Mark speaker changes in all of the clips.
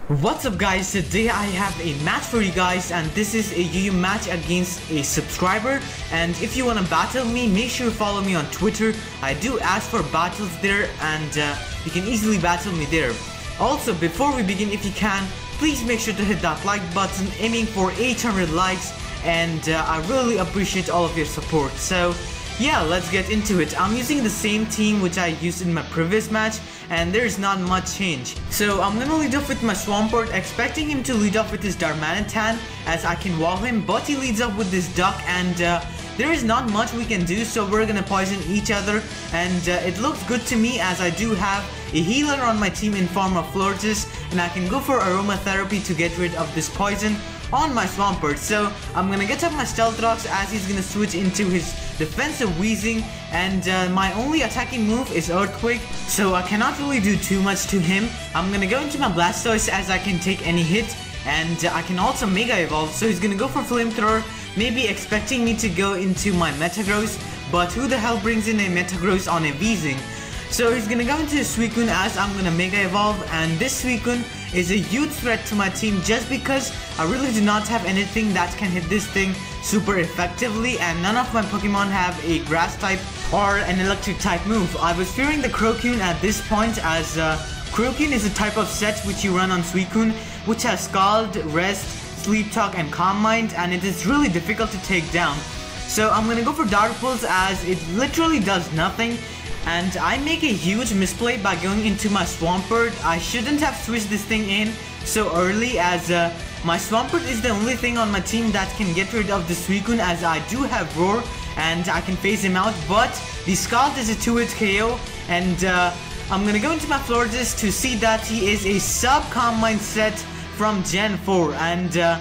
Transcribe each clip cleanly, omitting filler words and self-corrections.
Speaker 1: What's up guys, today I have a match for you guys and this is a UU match against a subscriber, and if you want to battle me, make sure you follow me on Twitter. I do ask for battles there and you can easily battle me there. Also, before we begin, if you can, please make sure to hit that like button, aiming for 800 likes, and I really appreciate all of your support. So yeah, let's get into it. I'm using the same team which I used in my previous match, and there's not much change. So I'm gonna lead off with my Swampert, expecting him to lead off with his Darmanitan as I can wall him, but he leads up with this duck, and there is not much we can do, so we're gonna poison each other, and it looks good to me as I do have a healer on my team in form of Florges, and I can go for aromatherapy to get rid of this poison on my Swampert. So I'm gonna get up my Stealth Rocks as he's gonna switch into his defensive Wheezing, and my only attacking move is Earthquake, so I cannot really do too much to him. I'm gonna go into my Blastoise as I can take any hit, and I can also Mega Evolve, so he's gonna go for Flamethrower, maybe expecting me to go into my Metagross, but who the hell brings in a Metagross on a Wheezing? So he's gonna go into Suicune as I'm gonna Mega Evolve, and this Suicune is a huge threat to my team just because I really do not have anything that can hit this thing super effectively, and none of my Pokemon have a Grass type or an Electric type move. I was fearing the Crocune at this point as Crocune is a type of set which you run on Suicune, which has Scald, Rest, Sleep Talk, and Calm Mind, and it is really difficult to take down. So I'm gonna go for Dark Pulse as it literally does nothing. And I make a huge misplay by going into my Swampert. I shouldn't have switched this thing in so early, as my Swampert is the only thing on my team that can get rid of the Suicune, as I do have Roar and I can phase him out, but the Scald is a 2-hit KO, and I'm gonna go into my Florges to see that he is a sub-Calm Mind set from Gen 4, and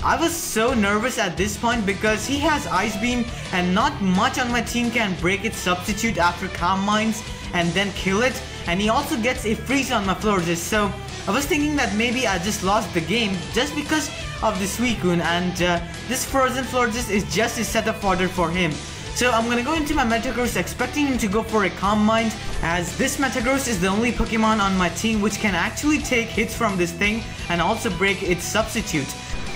Speaker 1: I was so nervous at this point because he has Ice Beam and not much on my team can break its substitute after Calm Minds and then kill it, and he also gets a freeze on my Florges. So I was thinking that maybe I just lost the game just because of the Suicune, and this Frozen Florges is just a setup fodder for him. So I'm gonna go into my Metagross expecting him to go for a Calm Mind, as this Metagross is the only Pokemon on my team which can actually take hits from this thing and also break its substitute.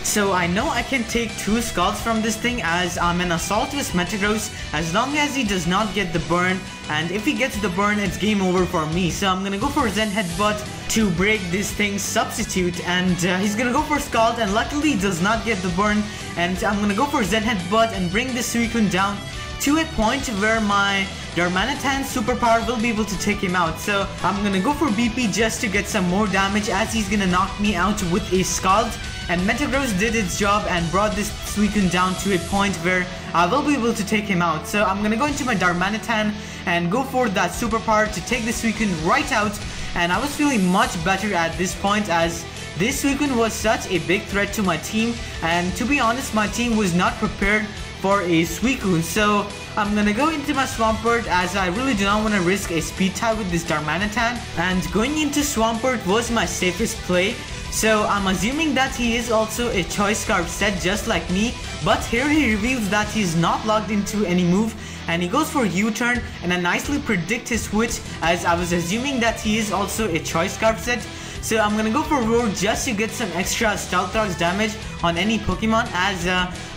Speaker 1: So I know I can take 2 Scalds from this thing as I'm an Assault with Metagross as long as he does not get the burn, and if he gets the burn it's game over for me. So I'm gonna go for Zen Headbutt to break this thing's substitute, and he's gonna go for Scald, and luckily he does not get the burn, and I'm gonna go for Zen Headbutt and bring this Suicune down to a point where my Darmanitan's superpower will be able to take him out. So I'm gonna go for BP just to get some more damage as he's gonna knock me out with a Scald, and Metagross did its job and brought this Suicune down to a point where I will be able to take him out. So I'm gonna go into my Darmanitan and go for that superpower to take the Suicune right out, and I was feeling much better at this point as this Suicune was such a big threat to my team, and to be honest my team was not prepared for a Suicune. So I'm gonna go into my Swampert as I really do not want to risk a speed tie with this Darmanitan, and going into Swampert was my safest play. So I'm assuming that he is also a Choice Scarf set just like me, but here he reveals that he's not logged into any move, and he goes for U-turn, and I nicely predict his switch as I was assuming that he is also a Choice Scarf set. So I'm gonna go for Roar just to get some extra Stealth Rocks damage on any Pokemon, as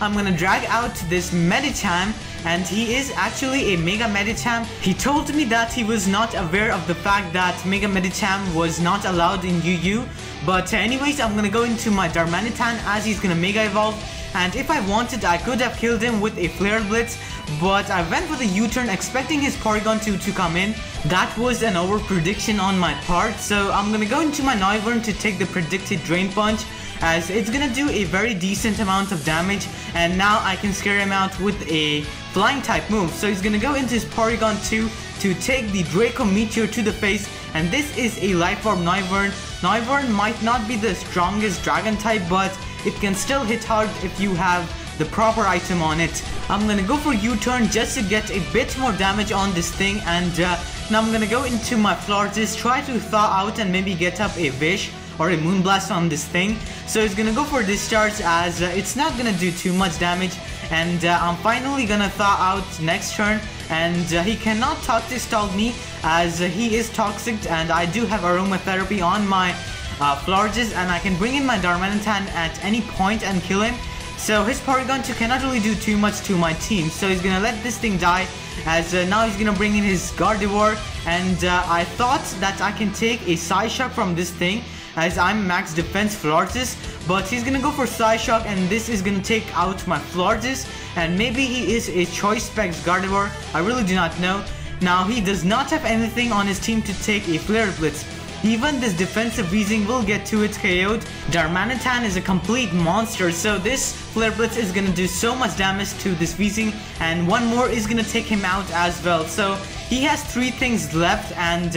Speaker 1: I'm gonna drag out this Medicham, and he is actually a Mega Medicham. He told me that he was not aware of the fact that Mega Medicham was not allowed in UU, but anyways I'm gonna go into my Darmanitan as he's gonna Mega Evolve, and if I wanted I could have killed him with a Flare Blitz, but I went with a U-turn expecting his Porygon 2 to come in. That was an over prediction on my part, so I'm gonna go into my Noivern to take the predicted Drain Punch, as it's gonna do a very decent amount of damage, and now I can scare him out with a Flying type move. So he's gonna go into his Porygon 2 to take the Draco Meteor to the face, and this is a Life Orb Noivern. Noivern might not be the strongest Dragon type, but it can still hit hard if you have the proper item on it. I'm gonna go for U-turn just to get a bit more damage on this thing, and now I'm gonna go into my Florges, try to thaw out and maybe get up a Wish or a Moonblast on this thing. So he's gonna go for Discharge as it's not gonna do too much damage, and I'm finally gonna thaw out next turn, and he cannot Toxic Stall me as he is toxic, and I do have aromatherapy on my Florges, and I can bring in my Darmanitan at any point and kill him. So his Porygon 2 cannot really do too much to my team, so he's gonna let this thing die, as now he's gonna bring in his Gardevoir, and I thought that I can take a Psyshock from this thing, as I'm max defense Florges, but he's gonna go for Psyshock, and this is gonna take out my Florges, and maybe he is a Choice Specs Gardevoir, I really do not know. Now he does not have anything on his team to take a Flare Blitz. Even this defensive Weezing will get to its KO'd. Darmanitan is a complete monster, so this Flare Blitz is gonna do so much damage to this Weezing, and one more is gonna take him out as well. So he has 3 things left, and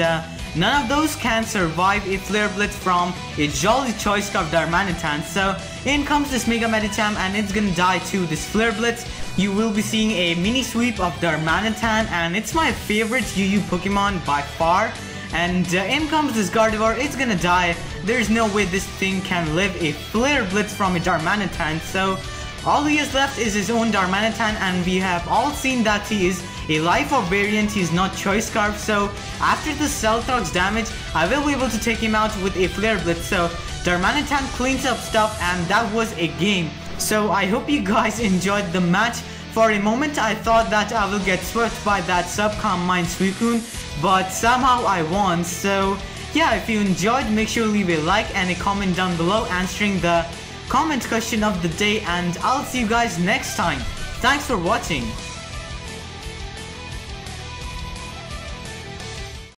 Speaker 1: none of those can survive a Flare Blitz from a Jolly Choice Scarf Darmanitan. So in comes this Mega Medicham, and it's gonna die to this Flare Blitz. You will be seeing a mini sweep of Darmanitan, and it's my favorite UU Pokemon by far. And in comes this Gardevoir, it's gonna die. There's no way this thing can live a Flare Blitz from a Darmanitan. So all he has left is his own Darmanitan, and we have all seen that he is a Life Orb variant, he's not Choice Scarf. So after the Celltox damage, I will be able to take him out with a Flare Blitz. So Darmanitan cleans up stuff, and that was a game. So I hope you guys enjoyed the match. For a moment I thought that I will get swept by that Subcom Mine Suicune, but somehow I won. So yeah, if you enjoyed, make sure to leave a like and a comment down below answering the comment question of the day, and I'll see you guys next time. Thanks for watching.